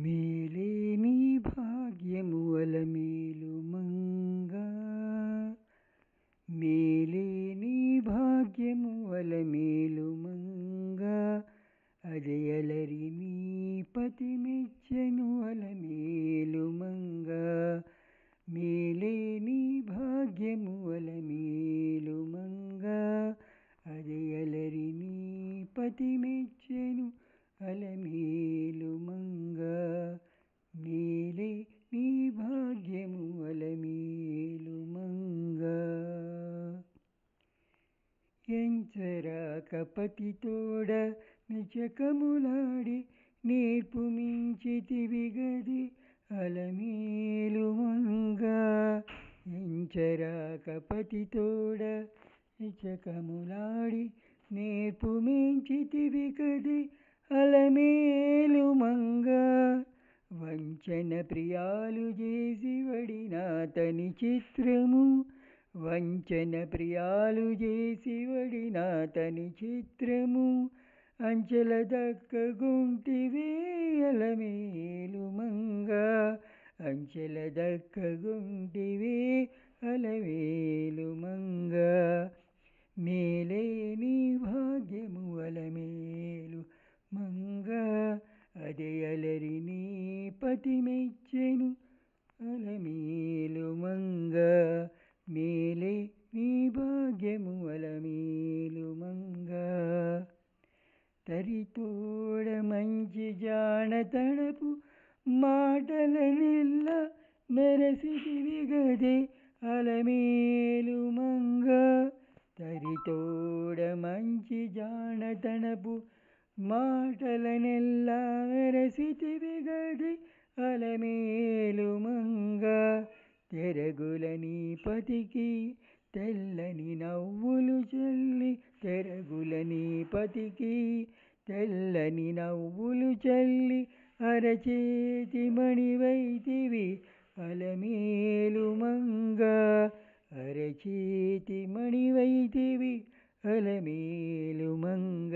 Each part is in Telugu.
మేలే నీ భాగ్యము అలమేలు మంగ, మేలే నీ భాగ్యము అలమేలు మంగ, అజయలరి నీ పతి మెచ్చెను అలమేలు మంగ. మేలే నీ భాగ్యము అలమేలు మంగ, అజయలరి నీ పతి మెచ్చెను అలమేలు మంగ. మేలే నీ భాగ్యము అలమేలు మంగ. ఎంచరాక పతి తోడ నిచకములాడి నేర్పు మించితివి గది అలమేలు మంగ. ఎంచరాక పతి తోడ నిచకములాడి నేర్పు మించితివి గది అలమేలు మంగ. వంచన ప్రియాలు చేసి వడినాతని చిత్రము, వంచన ప్రియాలు చేసి వడినాతని చిత్రము, అంచెల దక్కగుంటివే అలమేలు మంగ. అంచెల దక్కగుంటివే అలమేలు మంగ. మేలే నీ భాగ్యము అలమేలు మంగ, అజయలరి నీ పతి మెచ్చెను అలమేలు మంగ. మేలే నీ భాగ్యము అలమేలు మంగ. తరితోడ మంచి జానతనపు మాటలనెల్ల మెరసితివి గదే అలమేలు మంగ. తరితోడ మంచి జానతనపు మాటలనెల్లా మెరసితివి గదే అలమేలు మంగ. తెరగుల నీ పతికి తెల్లని నవ్వులు చల్లి, తెరగుల నీ పతికి తెల్లని నవ్వులు చల్లి, అరచేతి మణివైతివి అలమేలు మంగ. అరచేతి మణివైతివి అలమేలు మంగ.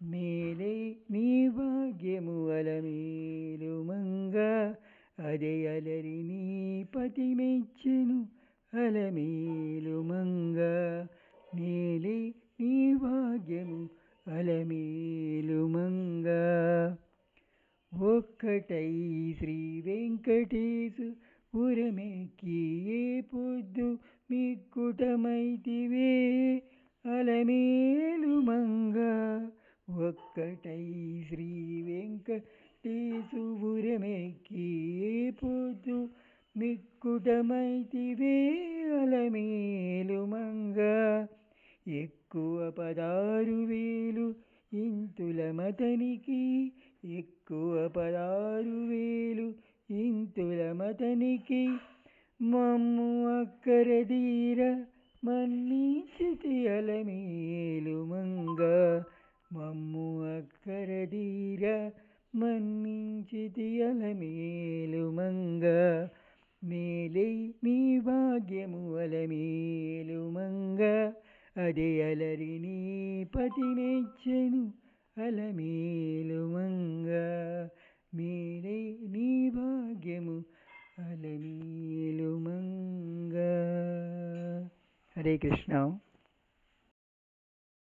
మేలే నీ భాగ్యము అలమేలు మంగ, అజయలరి నీ పతి మెచ్చెను అలమేలు మంగ. మేలే నీ భాగ్యము అలమేలు మంగ. ఒక్కటై శ్రీ వెంకటేశు పురమెక్కి ఏ పొద్దు మిక్కుటమైతివే అలమేలు మంగ. ఒక్కటై శ్రీ వెంకటేశు పురమెక్కి ఏ పొద్దు మిక్కుటమైతివే అలమేలు మంగ. ఎక్కువ 16,000 ఇంతుల మతనికి, ఎక్కువ 16,000 ఇంతుల మతనికి, మమ్ము అక్కరదీర మన్నించితి అలమేలు మంగ. మమ్ము అక్కరదీర మన్నించితి అలమేలు మంగ. మేలే నీ భాగ్యము అలమేలు మంగ, అజయలరి నీ పతి మెచ్చెను అలమేలు మంగ. మేలే నీ భాగ్యము అలమేలు మంగ. హరే కృష్ణ.